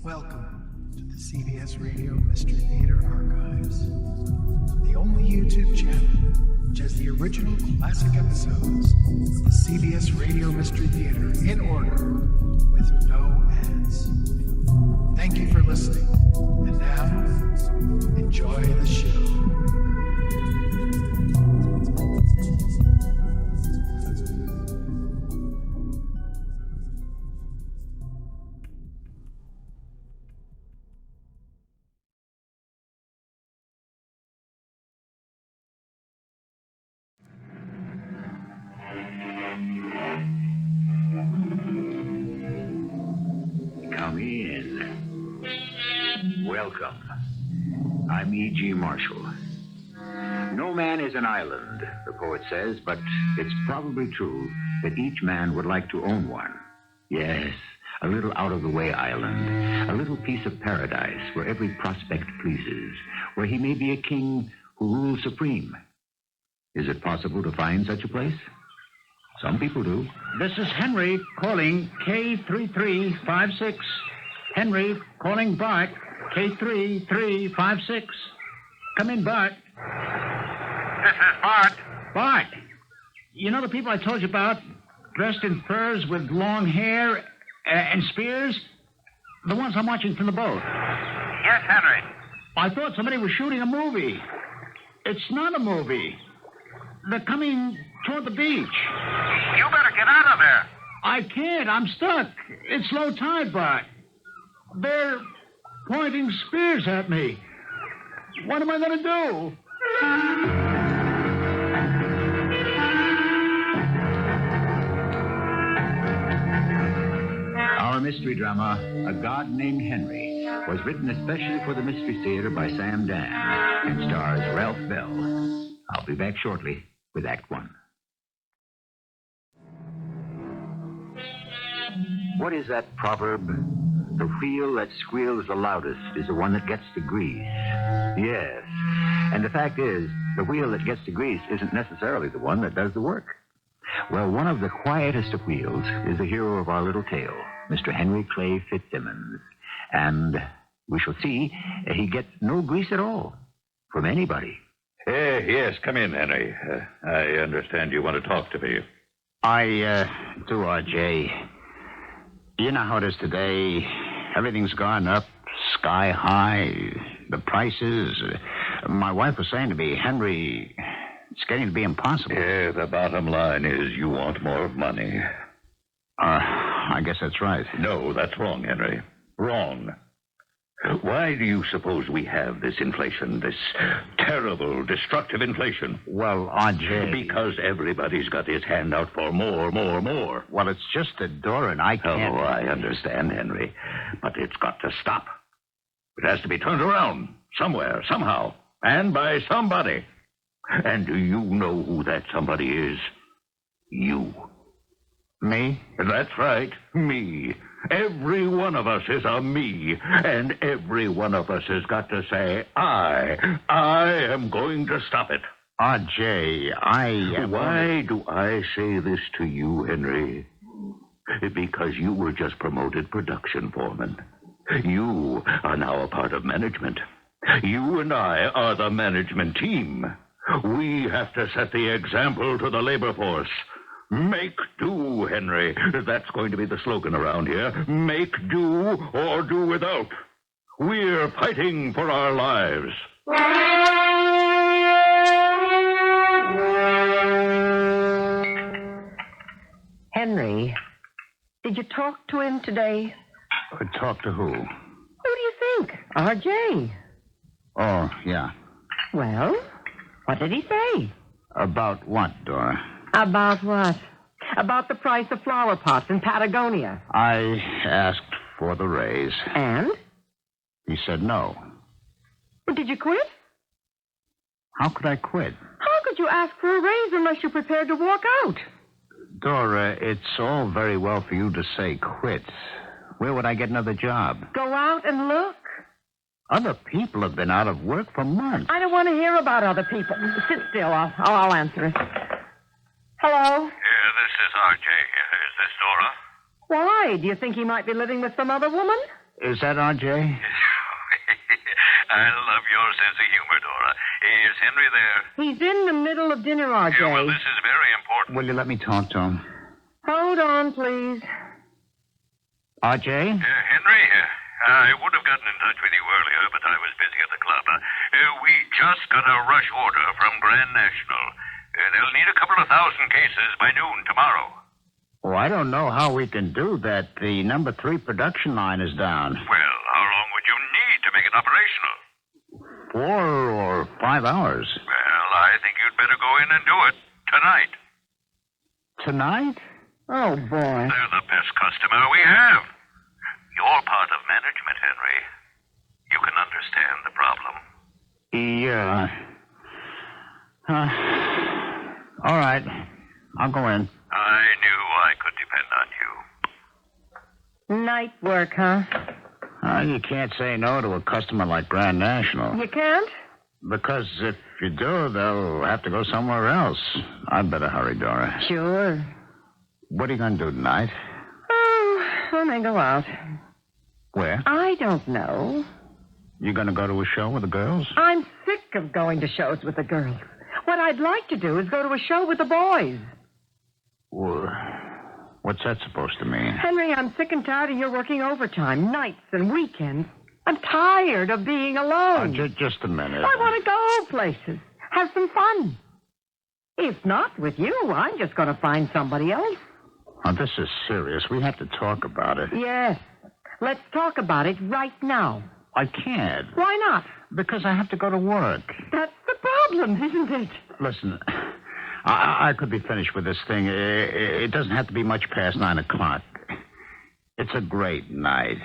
Welcome to the CBS Radio Mystery Theater Archives, the only YouTube channel which has the original classic episodes of the CBS Radio Mystery Theater in order with no ads. Thank you for listening, and now, enjoy the show. Come in. Welcome. I'm E.G. Marshall. No man is an island, the poet says, but it's probably true that each man would like to own one. Yes, a little out-of-the-way island, a little piece of paradise where every prospect pleases, where he may be a king who rules supreme. Is it possible to find such a place? Some people do. This is Henry calling K3356. Henry calling Bart K3356. Come in, Bart. This is Bart. Bart, you know the people I told you about, dressed in furs with long hair and spears? The ones I'm watching from the boat. Yes, Henry. I thought somebody was shooting a movie. It's not a movie. They're coming toward the beach. You better get out of there. I can't. I'm stuck. It's low tide, Bart. They're pointing spears at me. What am I going to do? Our mystery drama, A God Named Henry, was written especially for the Mystery Theater by Sam Dann and stars Ralph Bell. I'll be back shortly with Act One. What is that proverb? The wheel that squeals the loudest is the one that gets the grease. Yes. And the fact is, the wheel that gets the grease isn't necessarily the one that does the work. Well, one of the quietest of wheels is the hero of our little tale, Mr. Henry Clay Fitzsimmons. And we shall see he gets no grease at all from anybody. Yes, come in, Henry. I understand you want to talk to me. I do, R.J. You know how it is today. Everything's gone up sky high. The prices. My wife was saying to me, Henry, it's getting to be impossible. Yeah, the bottom line is you want more money. I guess that's right. No, that's wrong, Henry. Wrong. Why do you suppose we have this inflation, this terrible, destructive inflation? Well, R.J. Because everybody's got his hand out for more. Well, it's just a door, and I can't... Oh, I understand, Henry. But it's got to stop. It has to be turned around somewhere, somehow, and by somebody. And do you know who that somebody is? You. Me? That's right, me. Every one of us is a me, and every one of us has got to say, I am going to stop it. R.J., Why do I say this to you, Henry? Because you were just promoted production foreman. You are now a part of management. You and I are the management team. We have to set the example to the labor force. Make do, Henry. That's going to be the slogan around here. Make do or do without. We're fighting for our lives. Henry, did you talk to him today? Talk to who? Who do you think? R.J. Oh, yeah. Well, what did he say? About what, Dora? About what? About the price of flower pots in Patagonia. I asked for the raise. And? He said no. Well, did you quit? How could I quit? How could you ask for a raise unless you're prepared to walk out? Dora, it's all very well for you to say quit. Where would I get another job? Go out and look. Other people have been out of work for months. I don't want to hear about other people. Sit still. I'll answer it. Hello? Yeah, this is R.J. Is this Dora? Why? Do you think he might be living with some other woman? Is that R.J.? I love your sense of humor, Dora. Is Henry there? He's in the middle of dinner, R.J. Yeah, well, this is very important. Will you let me talk to him? Hold on, please. R.J.? Henry, I would have gotten in touch with you earlier, but I was busy at the club. We just got a rush order from Grand National. They'll need a couple of thousand cases by noon tomorrow. Oh, I don't know how we can do that. The number 3 production line is down. Well, how long would you need to make it operational? 4 or 5 hours. Well, I think you'd better go in and do it tonight. Tonight? Oh, boy. They're the best customer we have. You're part of management, Henry. You can understand the problem. Yeah. All right. I'll go in. I knew I could depend on you. Night work, huh? You can't say no to a customer like Grand National. You can't? Because if you do, they'll have to go somewhere else. I'd better hurry, Dora. Sure. What are you going to do tonight? Oh, I may go out. Where? I don't know. You going to go to a show with the girls? I'm sick of going to shows with the girls. What I'd like to do is go to a show with the boys. Well, what's that supposed to mean? Henry, I'm sick and tired of your working overtime, nights and weekends. I'm tired of being alone. Just a minute. I want to go places, have some fun. If not with you, I'm just going to find somebody else. Oh, this is serious. We have to talk about it. Yes. Let's talk about it right now. I can't. Why not? Because I have to go to work. That's the problem, isn't it? Listen, I could be finished with this thing. It doesn't have to be much past 9 o'clock. It's a great night.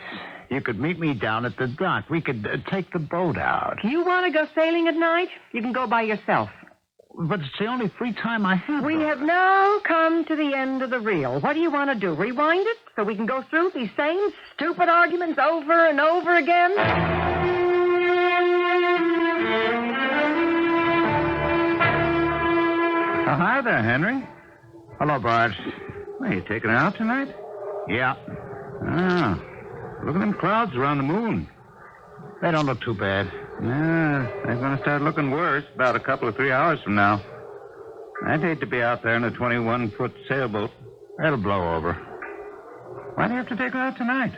You could meet me down at the dock. We could take the boat out. You want to go sailing at night? You can go by yourself. But it's the only free time I have. We have now come to the end of the reel. What do you want to do? Rewind it so we can go through these same stupid arguments over and over again? Oh, hi there, Henry. Hello, Bart. Are you taking her out tonight? Yeah. Ah, look at them clouds around the moon. They don't look too bad. Yeah, they're going to start looking worse about a couple of 3 hours from now. I'd hate to be out there in a 21-foot sailboat. It'll blow over. Why do you have to take her out tonight?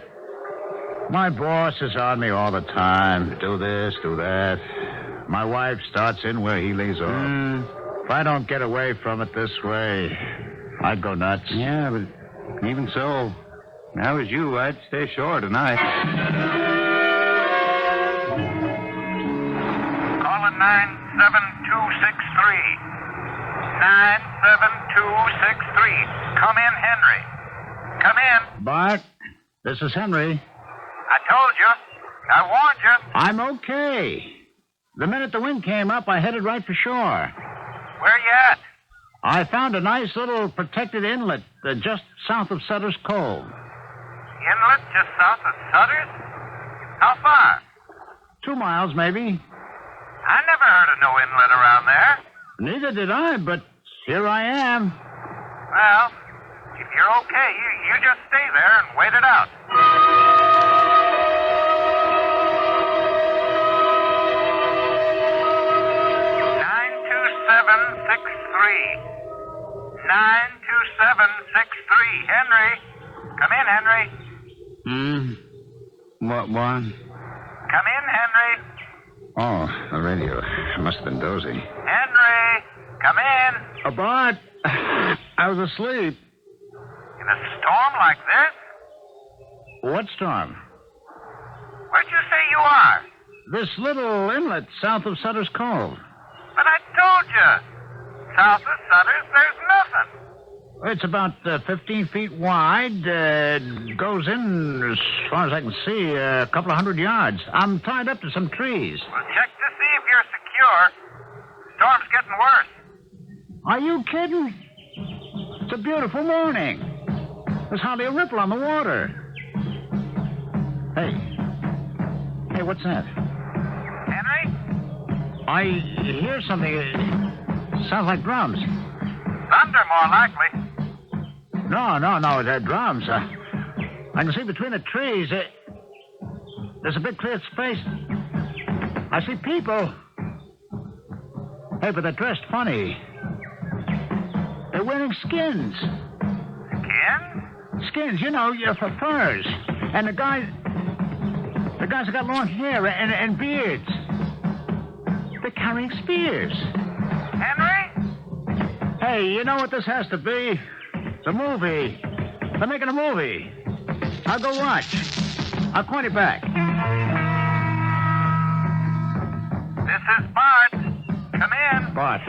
My boss is on me all the time. Do this, do that. My wife starts in where he leaves off. If I don't get away from it this way, I'd go nuts. Yeah, but even so, if I was you, I'd stay ashore tonight. Calling 97263. 97263. Come in, Henry. Come in. Bart, this is Henry. I told you. I warned you. I'm okay. The minute the wind came up, I headed right for shore. Where you at? I found a nice little protected inlet just south of Sutter's Cove. Inlet just south of Sutter's? How far? 2 miles, maybe. I never heard of no inlet around there. Neither did I, but here I am. Well, if you're okay, you just stay there and wait it out. 92763. Henry. Come in, Henry. What? Come in, Henry. Oh, the radio. I must have been dozing. Henry. Come in. Bart, I was asleep. In a storm like this? What storm? Where'd you say you are? This little inlet south of Sutter's Cove. But I told you. South of Sutter's, there's nothing. It's about 15 feet wide. Goes in, as far as I can see, a couple of 100 yards. I'm tied up to some trees. Well, check to see if you're secure. Storm's getting worse. Are you kidding? It's a beautiful morning. There's hardly a ripple on the water. Hey, what's that? Henry? I hear something. It sounds like drums. Thunder, more likely. No, they're drums. I can see between the trees. There's a big clear space. I see people. Hey, but they're dressed funny. They're wearing skins. Skin? Skins, yeah, for furs. And the guys have got long hair and beards. They're carrying spears. Henry? Hey, you know what this has to be? It's a movie. They're making a movie. I'll go watch. I'll call you back. This is Bart. Come in. But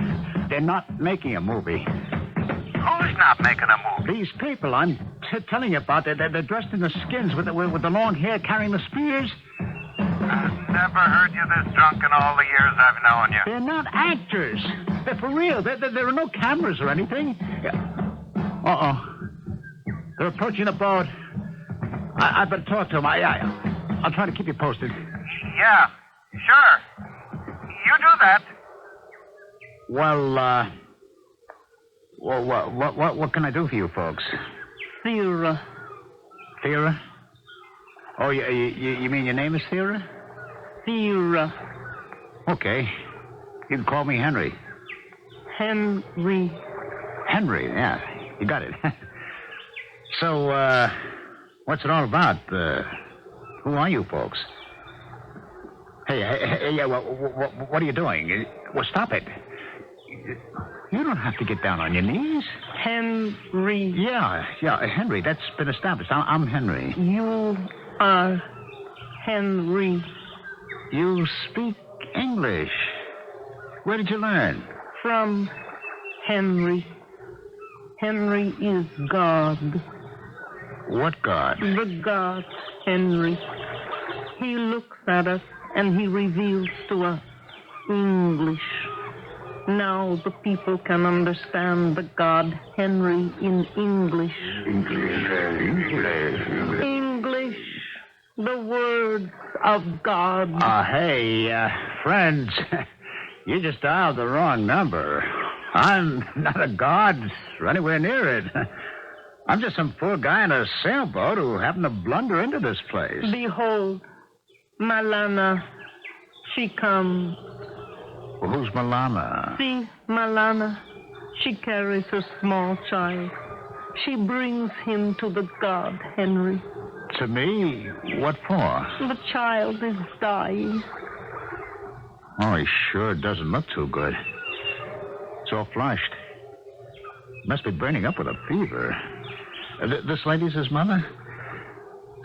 they're not making a movie. Who's not making a movie? These people I'm telling you about, they're dressed in the skins with the long hair carrying the spears. I've never heard you this drunk in all the years I've known you. They're not actors. They're for real. There are no cameras or anything. Uh-oh. They're approaching the boat. I better talk to them. I'll try to keep you posted. Yeah, sure. You do that. Well, what can I do for you folks? Theora. Theora? Oh, you mean your name is Theora? Theora. Okay. You can call me Henry. Henry. Henry, yeah. You got it. So, what's it all about? Who are you folks? Hey, yeah, what are you doing? Well, stop it. You don't have to get down on your knees. Henry. Yeah, Henry, that's been established. I'm Henry. You are Henry. You speak English. Where did you learn? From Henry. Henry is God. What God? The God, Henry. He looks at us and he reveals to us English. Now the people can understand the God Henry in English. English, the words of God. Hey, friends, you just dialed the wrong number. I'm not a god or anywhere near it. I'm just some poor guy in a sailboat who happened to blunder into this place. Behold, Malana, she comes. Well, who's Malana? See, Malana, she carries her small child. She brings him to the God, Henry. To me? What for? The child is dying. Oh, he sure doesn't look too good. It's all flushed. Must be burning up with a fever. This lady's his mother?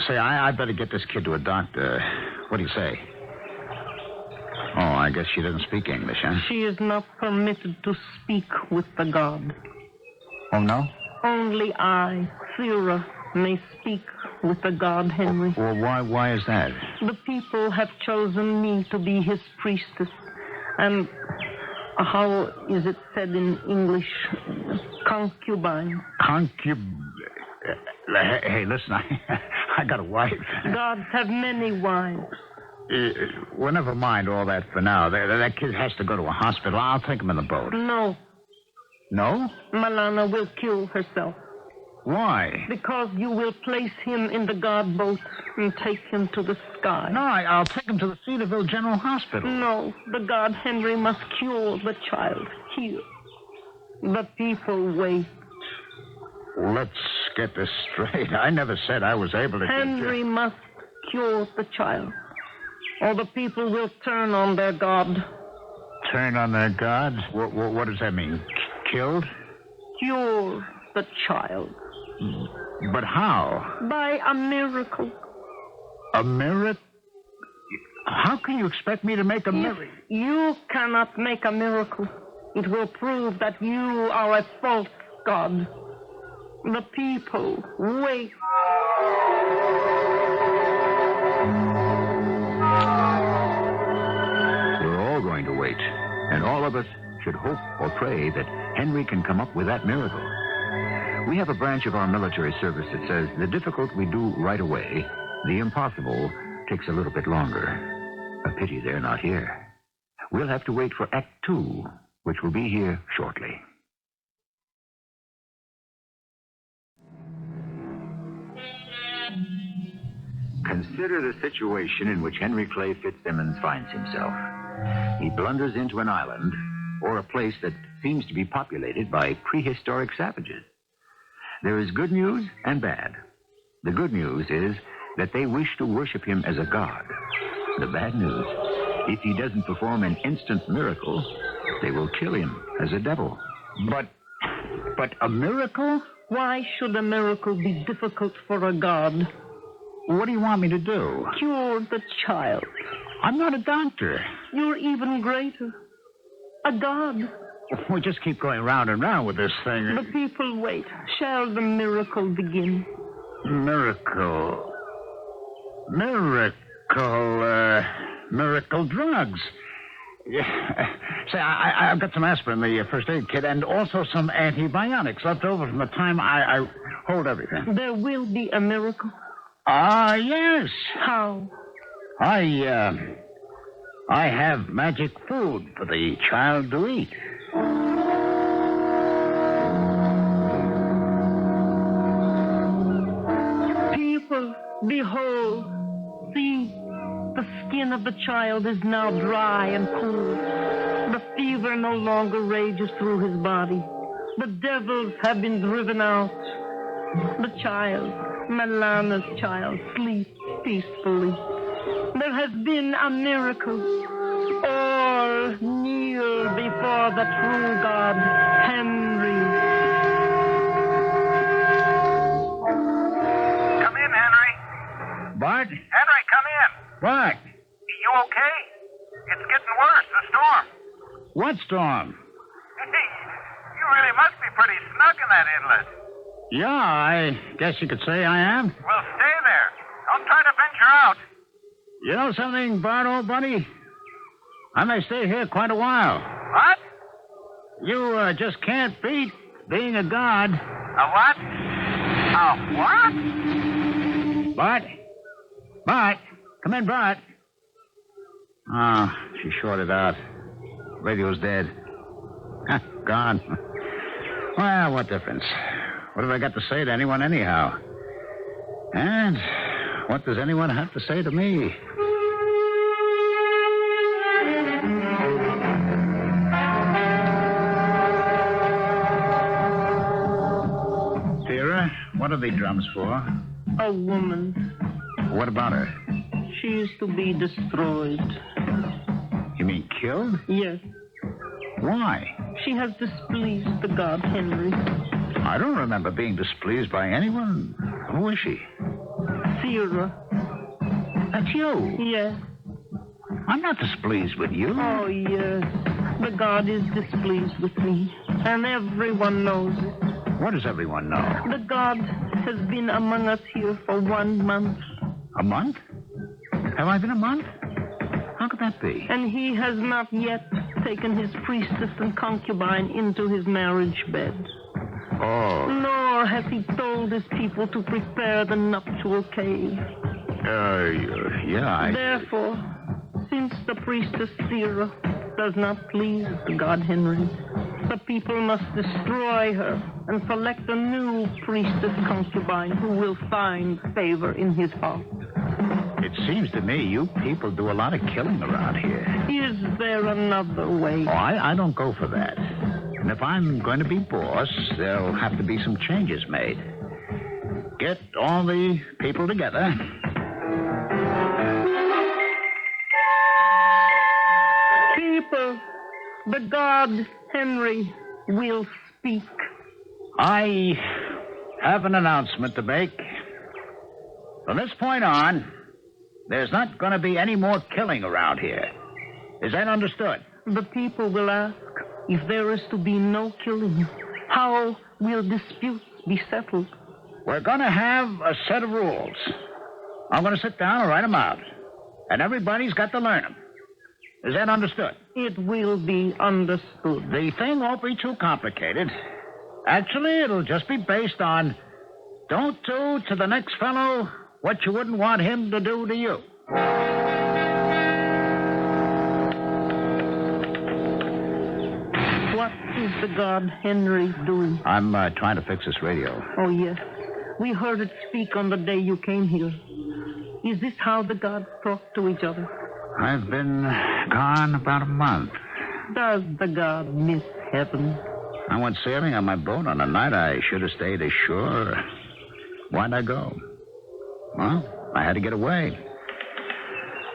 Say, I better get this kid to a doctor. What do you say? Oh, I guess she doesn't speak English, huh? She is not permitted to speak with the God. Oh, no? Only I, Theora, may speak with the God, Henry. Well, why is that? The people have chosen me to be his priestess. And how is it said in English? Concubine. Hey, listen, I got a wife. Gods have many wives. Well, never mind all that for now. That kid has to go to a hospital. I'll take him in the boat. No. No? Malana will kill herself. Why? Because you will place him in the God boat and take him to the sky. No, I'll take him to the Cedarville General Hospital. No, the God Henry must cure the child here. The people wait. Let's get this straight. I never said I was able to... Henry must cure the child, or the people will turn on their God. Turn on their God? What does that mean? Killed? Cure the child. But how? By a miracle. A miracle? How can you expect me to make a miracle? You cannot make a miracle. It will prove that you are a false God. The people wait. We're all going to wait, and all of us should hope or pray that Henry can come up with that miracle. We have a branch of our military service that says the difficult we do right away, the impossible takes a little bit longer. A pity they're not here. We'll have to wait for Act 2, which will be here shortly. Consider the situation in which Henry Clay Fitzsimmons finds himself. He blunders into an island or a place that seems to be populated by prehistoric savages. There is good news and bad. The good news is that they wish to worship him as a god. The bad news, if he doesn't perform an instant miracle, they will kill him as a devil. But a miracle? Why should a miracle be difficult for a god? What do you want me to do? Cure the child. I'm not a doctor. You're even greater. A god. We just keep going round and round with this thing. The people wait. Shall the miracle begin? Miracle drugs. Yeah. Say, I've got some aspirin in the first aid kit and also some antibiotics left over from the time I hold everything. There will be a miracle. Yes. How? I have magic food for the child to eat. People, behold, see, the skin of the child is now dry and cool. The fever no longer rages through his body. The devils have been driven out. The child, Melana's child, sleeps peacefully. There has been a miracle. All kneel before the true God, Henry. Come in, Henry. Bart? Henry, come in. Bart? You okay? It's getting worse, the storm. What storm? You really must be pretty snug in that inlet. Yeah, I guess you could say I am. Well, stay there. Don't try to venture out. You know something, Bart, old buddy? I may stay here quite a while. What? You just can't beat being a god. A what? A what? Bart? Bart? Come in, Bart. Oh, she shorted out. Radio's dead. Gone. Well, what difference? What have I got to say to anyone anyhow? And what does anyone have to say to me? Vera, what are the drums for? A woman. What about her? She is to be destroyed. You mean killed? Yes. Why? She has displeased the god Henry. I don't remember being displeased by anyone. Who is she? Vera. That's you. Yes. I'm not displeased with you. Oh, yes. The god is displeased with me. And everyone knows it. What does everyone know? The god has been among us here for 1 month. A month? Have I been a month? How could that be? And he has not yet taken his priestess and concubine into his marriage bed. Oh. Nor has he told his people to prepare the nuptial cave. Yeah, Therefore, since the priestess Vera does not please the god Henry, the people must destroy her and select a new priestess concubine who will find favor in his heart. It seems to me you people do a lot of killing around here. Is there another way? Oh, I don't go for that. And if I'm going to be boss, there'll have to be some changes made. Get all the people together. People, the god Henry will speak. I have an announcement to make. From this point on, there's not going to be any more killing around here. Is that understood? The people will ask, if there is to be no killing, how will disputes be settled? We're going to have a set of rules. I'm going to sit down and write them out. And everybody's got to learn them. Is that understood? It will be understood. The thing won't be too complicated. Actually, it'll just be based on don't do to the next fellow what you wouldn't want him to do to you. What is the god Henry doing? I'm trying to fix this radio. Oh, yes. We heard it speak on the day you came here. Is this how the gods talk to each other? I've been gone about a month. Does the god miss heaven? I went sailing on my boat on a night I should have stayed ashore. Why'd I go? Well, I had to get away.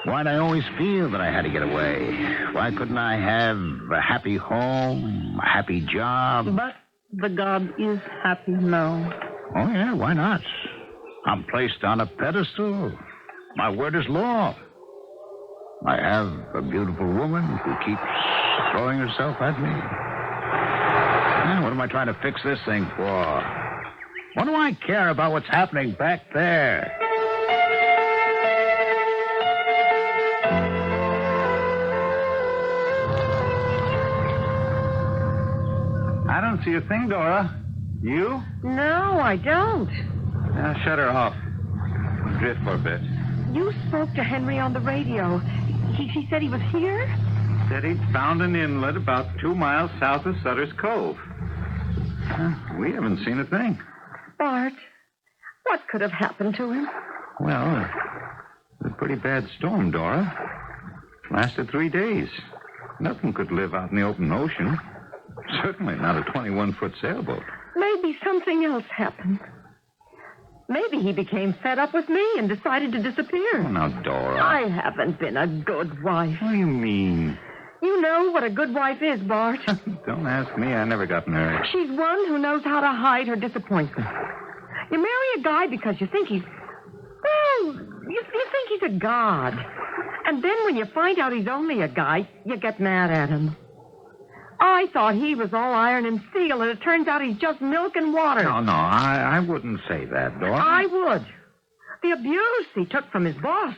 Why'd I always feel that I had to get away? Why couldn't I have a happy home, a happy job? But the god is happy now. Oh, yeah, why not? I'm placed on a pedestal. My word is law. I have a beautiful woman who keeps throwing herself at me. What am I trying to fix this thing for? What do I care about what's happening back there? I don't see a thing, Dora. You? No, I don't. Now, shut her off. Drift for a bit. You spoke to Henry on the radio. He said he was here? Said he'd found an inlet about 2 miles south of Sutter's Cove. We haven't seen a thing. Bart, what could have happened to him? Well, it's a pretty bad storm, Dora. Lasted 3 days. Nothing could live out in the open ocean. Certainly not a 21-foot sailboat. Maybe something else happened. Maybe he became fed up with me and decided to disappear. Oh, now, Dora. I haven't been a good wife. What do you mean? You know what a good wife is, Bart. Don't ask me. I never got married. She's one who knows how to hide her disappointment. You marry a guy because you think he's... Well, you think he's a god. And then when you find out he's only a guy, you get mad at him. I thought he was all iron and steel, and it turns out he's just milk and water. No, I wouldn't say that, Dora. I would. The abuse he took from his boss.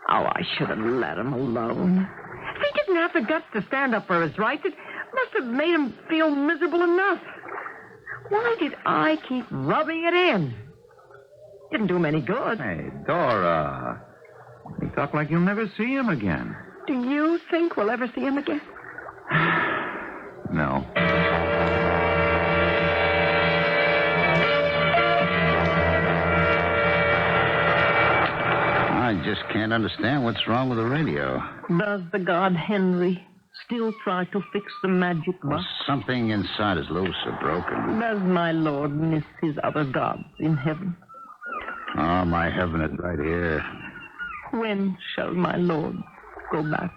Oh, I should have let him alone. If he didn't have the guts to stand up for his rights, it must have made him feel miserable enough. Why did I keep rubbing it in? Didn't do him any good. Hey, Dora. You talk like you'll never see him again. Do you think we'll ever see him again? No. I just can't understand what's wrong with the radio. Does the god Henry still try to fix the magic box? Something inside is loose or broken. Does my lord miss his other gods in heaven? Oh, my heaven is right here. When shall my lord go back?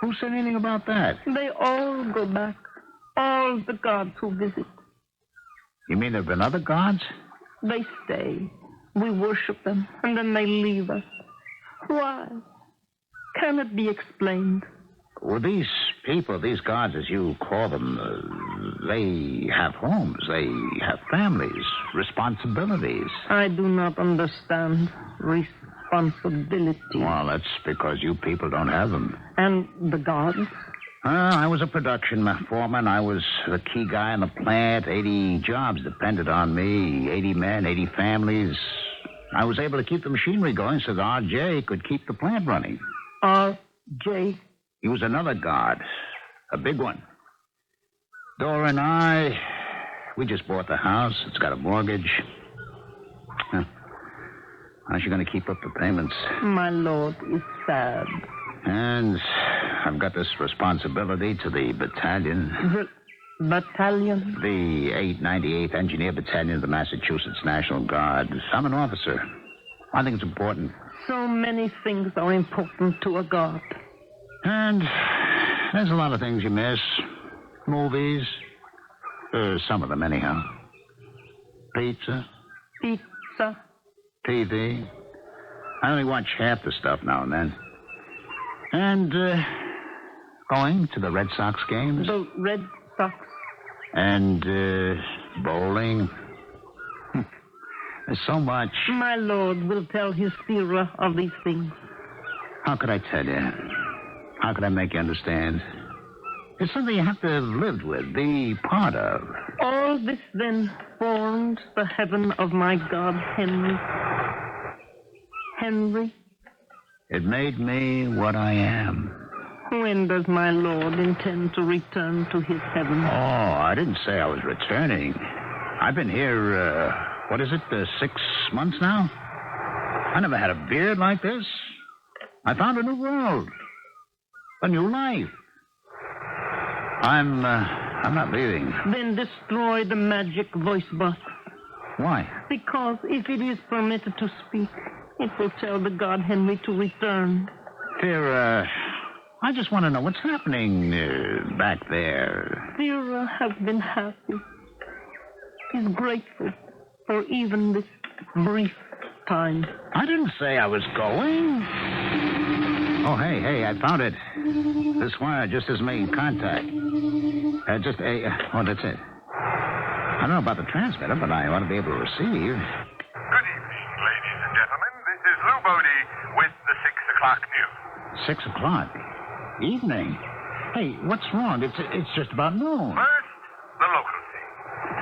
Who said anything about that? They all go back. All the gods who visit. You mean there have been other gods? They stay. We worship them, and then they leave us. Why? Can it be explained? Well, these people, these gods, as you call them, they have homes. They have families, responsibilities. I do not understand responsibility. Well, that's because you people don't have them. And the gods? I was a production foreman. I was the key guy in the plant. 80 jobs depended on me. 80 men, 80 families. I was able to keep the machinery going so that R.J. could keep the plant running. R.J.? He was another god. A big one. Dora and I, we just bought the house. It's got a mortgage. How's she going to keep up the payments? My lord is sad. And I've got this responsibility to the battalion. The battalion? The 898th Engineer Battalion of the Massachusetts National Guard. I'm an officer. I think it's important. So many things are important to a god. And there's a lot of things you miss. Movies. Some of them, anyhow. Pizza. Pizza. TV. I only watch half the stuff now and then. And going to the Red Sox games. The Red Sox. And bowling. There's so much. My lord will tell his Sira of these things. How could I tell you? How could I make you understand? It's something you have to have lived with, be part of. All this then formed the heaven of my god, Henry. Henry? It made me what I am. When does my lord intend to return to his heaven? Oh, I didn't say I was returning. I've been here, 6 months now? I never had a beard like this. I found a new world. A new life. I'm not leaving. Then destroy the magic voice box. Why? Because if it is permitted to speak, it will tell the god Henry to return. Vera, I just want to know what's happening back there. Vera has been happy. Is grateful for even this brief time. I didn't say I was going. Oh, hey, I found it. This wire just is making contact. That's it. I don't know about the transmitter, but I ought to be able to receive. Good evening, ladies and gentlemen. This is Lou Bodie with the 6 o'clock news. 6 o'clock. Evening. Hey, what's wrong? It's just about noon. First, the local scene.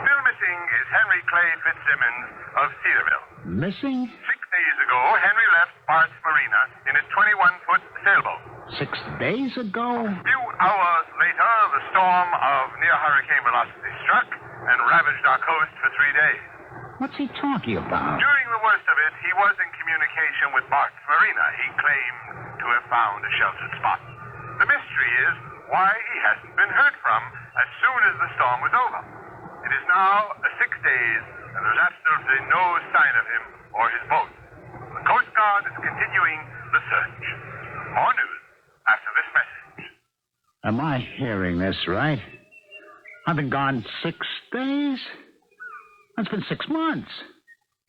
Still missing is Henry Clay Fitzsimmons of Cedarville. Missing? 6 days ago, Henry left Bart's Marina in his 21-foot sailboat. 6 days ago? A few hours later, the storm of near hurricane velocity struck and ravaged our coast for 3 days. What's he talking about? During the worst of it, he was in communication with Bart's Marina. He claimed to have found a sheltered spot. The mystery is why he hasn't been heard from as soon as the storm was over. It is now 6 days, and there's absolutely no sign of him or his boat. The Coast Guard is continuing the search. More news after this message. Am I hearing this right? I've been gone 6 days? It's been 6 months.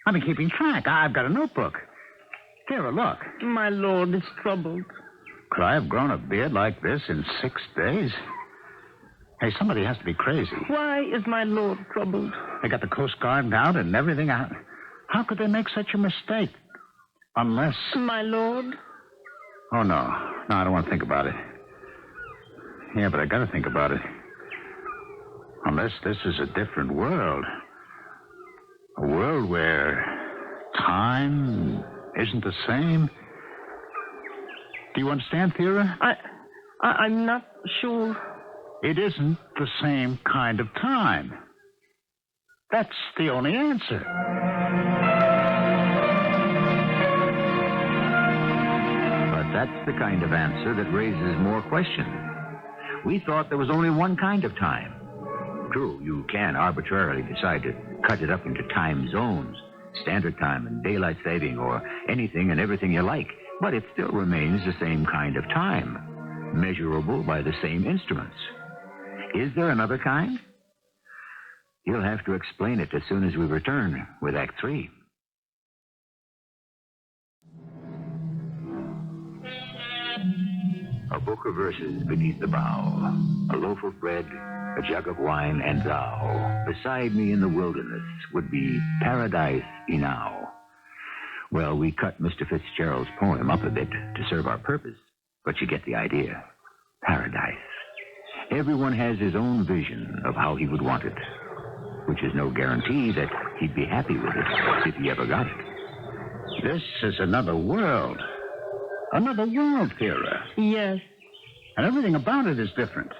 I've been keeping track. I've got a notebook. Vera, look. My lord is troubled. Could I have grown a beard like this in 6 days? Hey, somebody has to be crazy. Why is my lord troubled? They got the Coast Guard out and everything out. How could they make such a mistake? Unless... My lord? Oh, no. No, I don't want to think about it. Yeah, but I got to think about it. Unless this is a different world. A world where time isn't the same. Do you understand, Thera? I'm not sure. It isn't the same kind of time. That's the only answer. But that's the kind of answer that raises more questions. We thought there was only one kind of time. True, you can arbitrarily decide to cut it up into time zones, standard time and daylight saving, or anything and everything you like, but it still remains the same kind of time, measurable by the same instruments. Is there another kind? You'll have to explain it as soon as we return with Act 3. A book of verses beneath the bough, a loaf of bread, a jug of wine, and thou, beside me in the wilderness, would be paradise enow. Well, we cut Mr. Fitzgerald's poem up a bit to serve our purpose, but you get the idea. Paradise. Everyone has his own vision of how he would want it, which is no guarantee that he'd be happy with it if he ever got it. This is another world. Another world, Thera. Yes. And everything about it is different.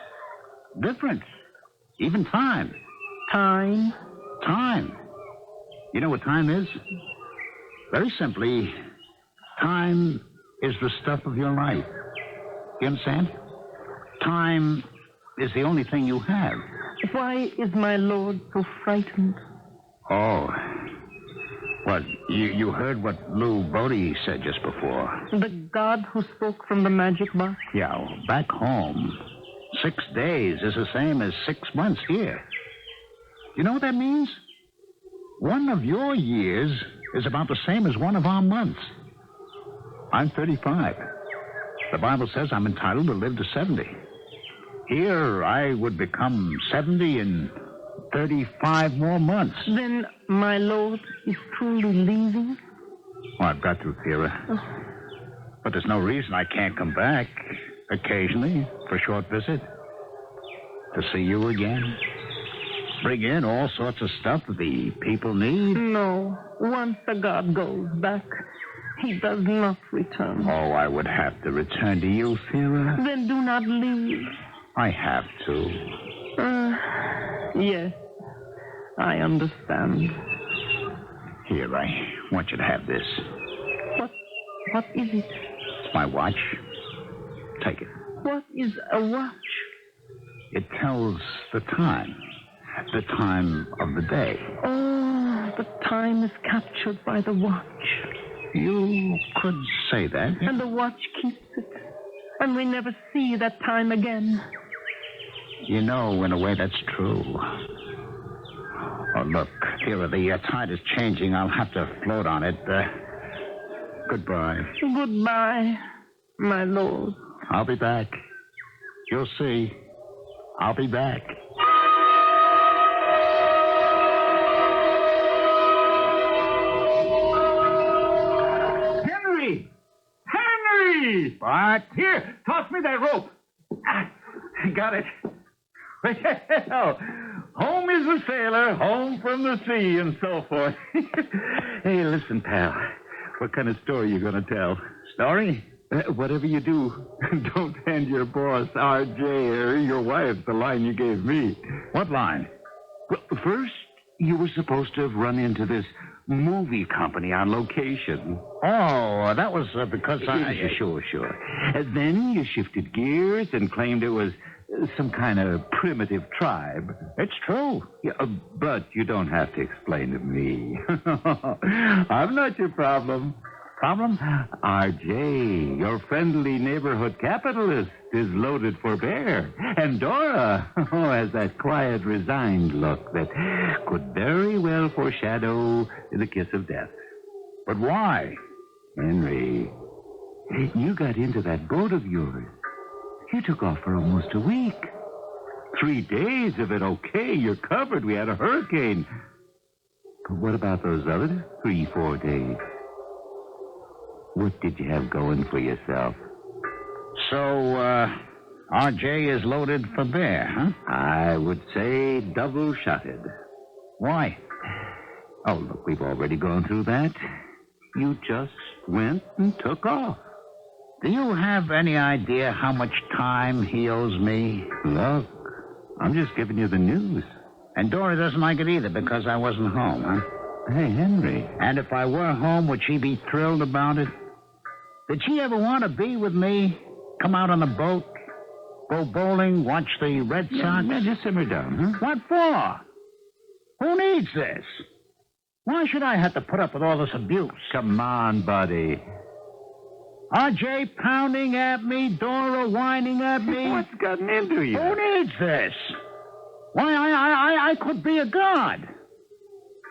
Different. Even time. Time? Time. You know what time is? Very simply, time is the stuff of your life. You understand? Time is the only thing you have. Why is my lord so frightened? Oh. Well, you heard what Lou Bodie said just before. The god who spoke from the magic box? Yeah, well, back home, 6 days is the same as 6 months here. You know what that means? One of your years is about the same as one of our months. I'm 35. The Bible says I'm entitled to live to 70. Here, I would become 70 in 35 more months. Then my lord is truly leaving? Well, I've got to, Thera. But there's no reason I can't come back occasionally for a short visit. To see you again. Bring in all sorts of stuff the people need. No. Once the god goes back, he does not return. Oh, I would have to return to you, Thera. Then do not leave. I have to. Yes. I understand. Here, I want you to have this. What is it? It's my watch. Take it. What is a watch? It tells the time. The time of the day. Oh, the time is captured by the watch. You could say that. And the watch keeps it. And we never see that time again. You know, in a way, that's true. Oh, look, here, the tide is changing. I'll have to float on it. Goodbye. Goodbye, my lord. I'll be back. You'll see. I'll be back. Henry! Bart, here, toss me that rope. Got it. Well, home is a sailor, home from the sea, and so forth. Hey, listen, pal. What kind of story you going to tell? Story? Whatever you do, don't hand your boss, R.J., or your wife the line you gave me. What line? Well, first, you were supposed to have run into this movie company on location. Oh, that was because Sure. Then you shifted gears and claimed it was some kind of primitive tribe. It's true. Yeah, but you don't have to explain to me. I'm not your problem. Problem? R.J., your friendly neighborhood capitalist, is loaded for bear. And Dora has that quiet, resigned look that could very well foreshadow the kiss of death. But why? Henry, you got into that boat of yours. You took off for almost a week. 3 days of it okay. You're covered. We had a hurricane. But what about those other 3-4 days? What did you have going for yourself? So, R.J. is loaded for bear, huh? I would say double-shotted. Why? Oh, look, we've already gone through that. You just went and took off. Do you have any idea how much time he owes me? Look, I'm just giving you the news. And Dora doesn't like it either because I wasn't home, huh? Hey, Henry. And if I were home, would she be thrilled about it? Did she ever want to be with me? Come out on a boat? Go bowling? Watch the Red Sox? Yeah, just simmer down, huh? What for? Who needs this? Why should I have to put up with all this abuse? Come on, buddy. R.J. pounding at me, Dora whining at me. What's gotten into you? Who needs this? Why, I could be a god.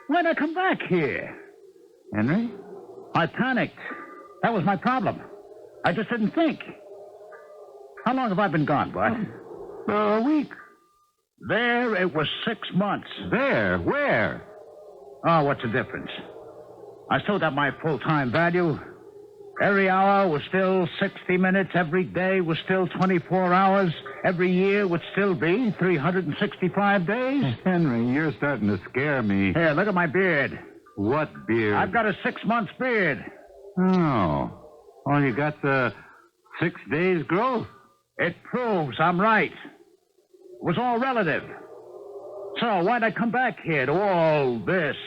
Why'd I come back here? Henry? I panicked. That was my problem. I just didn't think. How long have I been gone, Bart? A week. There, it was 6 months. There? Where? Oh, what's the difference? I still got my full-time value. Every hour was still 60 minutes. Every day was still 24 hours. Every year would still be 365 days. Henry, you're starting to scare me. Here, look at my beard. What beard? I've got a 6-month beard. Oh. All you got's 6 days growth. It proves I'm right. It was all relative. So why'd I come back here to all this?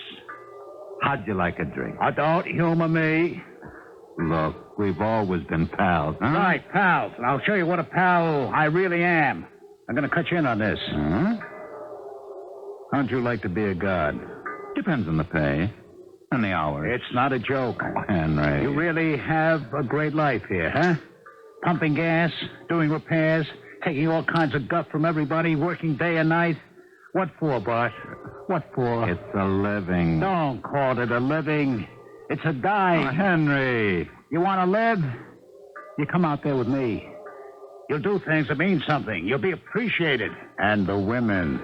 How'd you like a drink? Oh, don't humor me. Look, we've always been pals, huh? Right, pals. And I'll show you what a pal I really am. I'm going to cut you in on this. Huh? How'd you like to be a god? Depends on the pay and the hours. It's not a joke. Oh, Henry. You really have a great life here, huh? Pumping gas, doing repairs, taking all kinds of guff from everybody, working day and night. What for, Bart? What for? It's a living. Don't call it a living. It's a die. Oh, Henry. You want to live? You come out there with me. You'll do things that mean something. You'll be appreciated. And the women.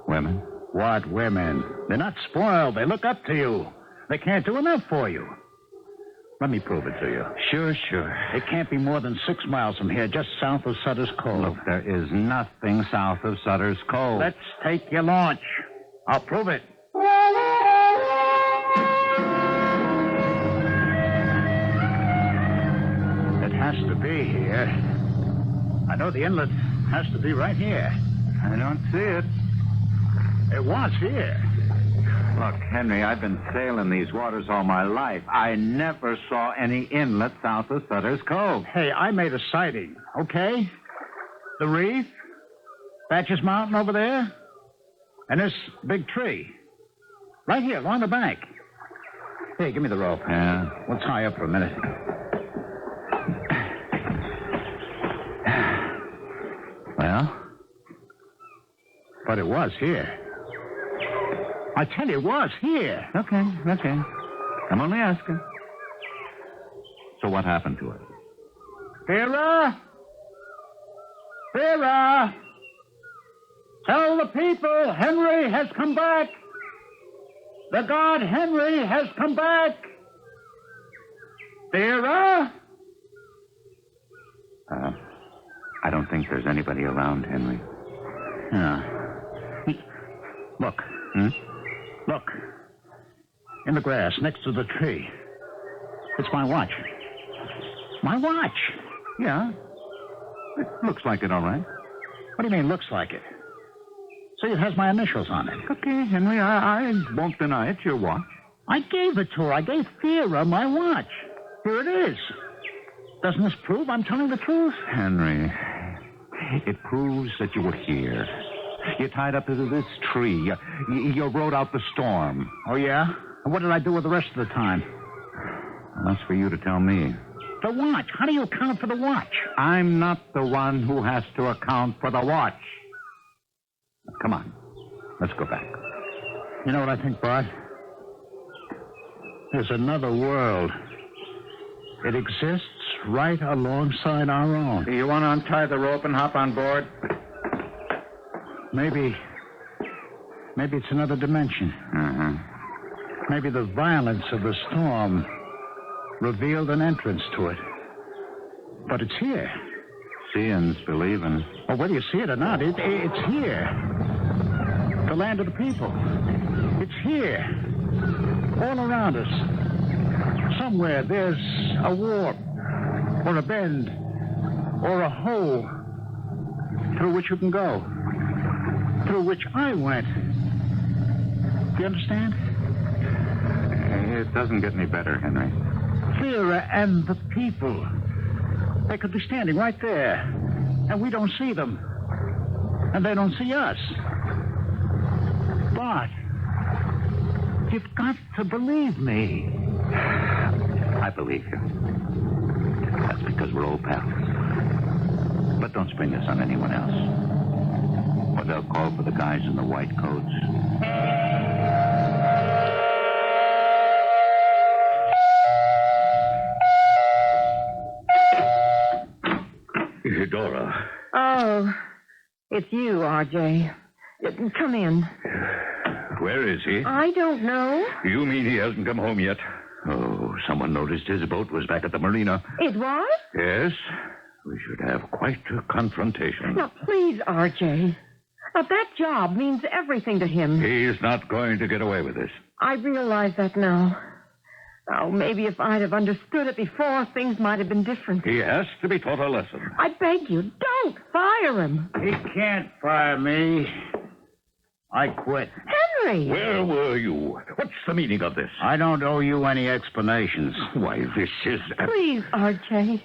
Women? What women? They're not spoiled. They look up to you. They can't do enough for you. Let me prove it to you. Sure. It can't be more than 6 miles from here, just south of Sutter's Cove. Look, there is nothing south of Sutter's Cove. Let's take your launch. I'll prove it. It has to be here. I know the inlet has to be right here. I don't see it. It was here. Look, Henry, I've been sailing these waters all my life. I never saw any inlet south of Sutter's Cove. Hey, I made a sighting, okay? The reef, Thatcher's Mountain over there, and this big tree. Right here, along the bank. Hey, give me the rope. Yeah? We'll tie up for a minute. Well? But it was here. I tell you, it was here. Okay. I'm only asking. So what happened to it? Vera! Vera! Tell the people Henry has come back. The god Henry has come back. Vera? I don't think there's anybody around, Henry. Yeah. Look. Look. In the grass next to the tree. It's my watch. My watch. Yeah. It looks like it, all right. What do you mean, looks like it? See, it has my initials on it. Okay, Henry, I won't deny it. Your watch. I gave it to her. I gave Vera my watch. Here it is. Doesn't this prove I'm telling the truth? Henry, it proves that you were here. You tied up to this tree. You rode out the storm. Oh, yeah? And what did I do with the rest of the time? That's for you to tell me. The watch. How do you account for the watch? I'm not the one who has to account for the watch. Come on. Let's go back. You know what I think, Bart? There's another world. It exists right alongside our own. Do you want to untie the rope and hop on board? Maybe it's another dimension. Maybe the violence of the storm revealed an entrance to it. But it's here. Seeing's believing. Well, whether you see it or not, it's here. The land of the people. It's here. All around us. Somewhere there's a warp, or a bend, or a hole through which you can go. Through which I went. Do you understand? It doesn't get any better, Henry. Vera and the people. They could be standing right there, and we don't see them. And they don't see us. But you've got to believe me. I believe you. That's because we're old pals. But don't spring this on anyone else. Or they'll call for the guys in the white coats. Dora. Oh, it's you, R.J. Come in. Where is he? I don't know. You mean he hasn't come home yet? Oh, someone noticed his boat was back at the marina. It was? Yes. We should have quite a confrontation. Now, please, R.J. Now, that job means everything to him. He's not going to get away with this. I realize that now. Oh, maybe if I'd have understood it before, things might have been different. He has to be taught a lesson. I beg you, don't fire him. He can't fire me. I quit. Henry! Where were you? What's the meaning of this? I don't owe you any explanations. Why, this is... Please, R.J.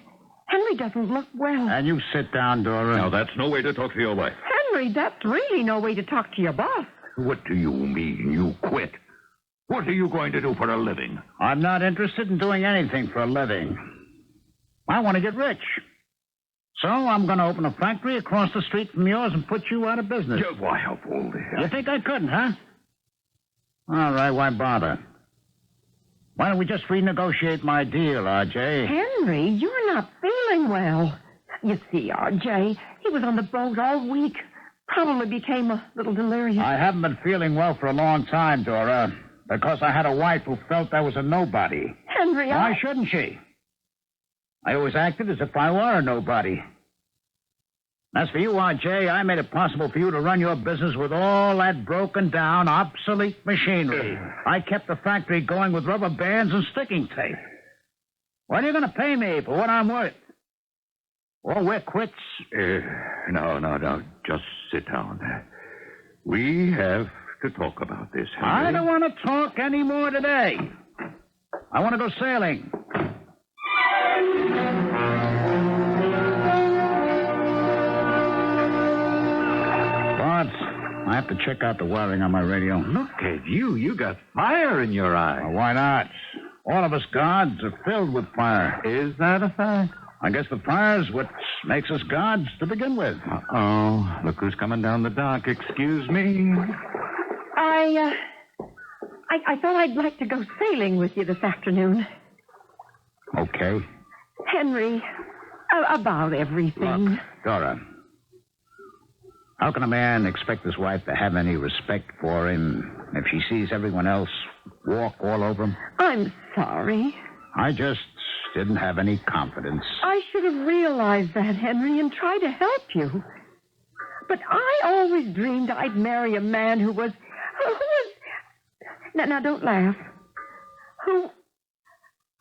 Henry doesn't look well. And you sit down, Dora. Now, that's no way to talk to your wife. Henry, that's really no way to talk to your boss. What do you mean, you quit? What are you going to do for a living? I'm not interested in doing anything for a living. I want to get rich. So I'm going to open a factory across the street from yours and put you out of business. Why, how old You think I couldn't, huh? All right, why bother? Why don't we just renegotiate my deal, R.J.? Henry, you're not feeling well. You see, R.J., he was on the boat all week. Probably became a little delirious. I haven't been feeling well for a long time, Dora, because I had a wife who felt I was a nobody. Henry, Why shouldn't she? I always acted as if I were a nobody. As for you, R.J., I made it possible for you to run your business with all that broken-down, obsolete machinery. I kept the factory going with rubber bands and sticking tape. What are you going to pay me for what I'm worth? Well, we're quits. No. Just sit down. We have to talk about this, Henry. I don't want to talk any more today. I want to go sailing. I have to check out the wiring on my radio. Look at you. You got fire in your eye. Well, why not? All of us gods are filled with fire. Is that a fact? I guess the fire's what makes us gods to begin with. Uh-oh. Look who's coming down the dock. Excuse me. I thought I'd like to go sailing with you this afternoon. Okay. Henry, about everything. Look, Dora. How can a man expect his wife to have any respect for him if she sees everyone else walk all over him? I'm sorry. I just didn't have any confidence. I should have realized that, Henry, and tried to help you. But I always dreamed I'd marry a man who was... Now, don't laugh. Who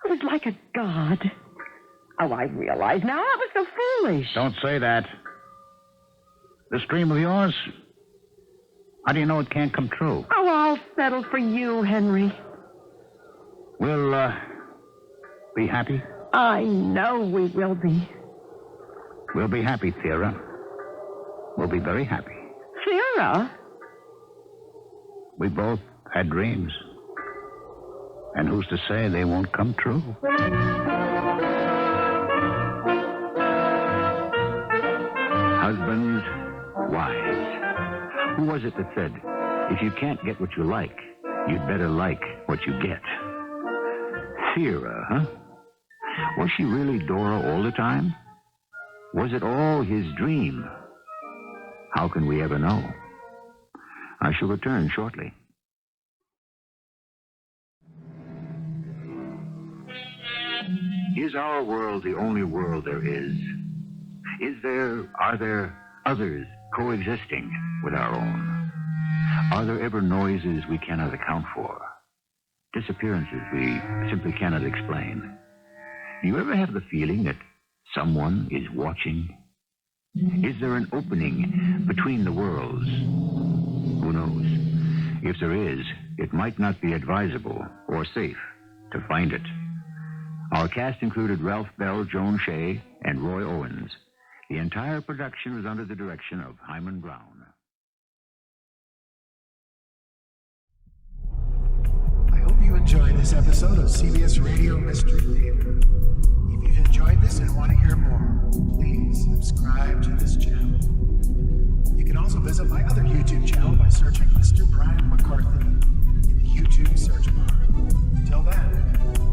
was like a god. Oh, I realize now. I was so foolish. Don't say that. This dream of yours, how do you know it can't come true? Oh, I'll settle for you, Henry. We'll, be happy? I know we will be. We'll be happy, Thera. We'll be very happy. Thera? We both had dreams. And who's to say they won't come true? Husbands, wives. Who was it that said, if you can't get what you like, you'd better like what you get? Thera, huh? Was she really Dora all the time? Was it all his dream? How can we ever know? I shall return shortly. Is our world the only world there is? Are there others coexisting with our own? Are there ever noises we cannot account for? Disappearances we simply cannot explain? Do you ever have the feeling that someone is watching? Is there an opening between the worlds? Who knows? If there is, it might not be advisable or safe to find it. Our cast included Ralph Bell, Joan, Shay, and Roy Owens. The entire production was under the direction of Hyman Brown. I hope you enjoyed this episode of CBS Radio Mystery Theater. If you've enjoyed this and want to hear more, please subscribe to this channel. You can also visit my other YouTube channel by searching Mr. Brian McCarthy in the YouTube search bar. Till then,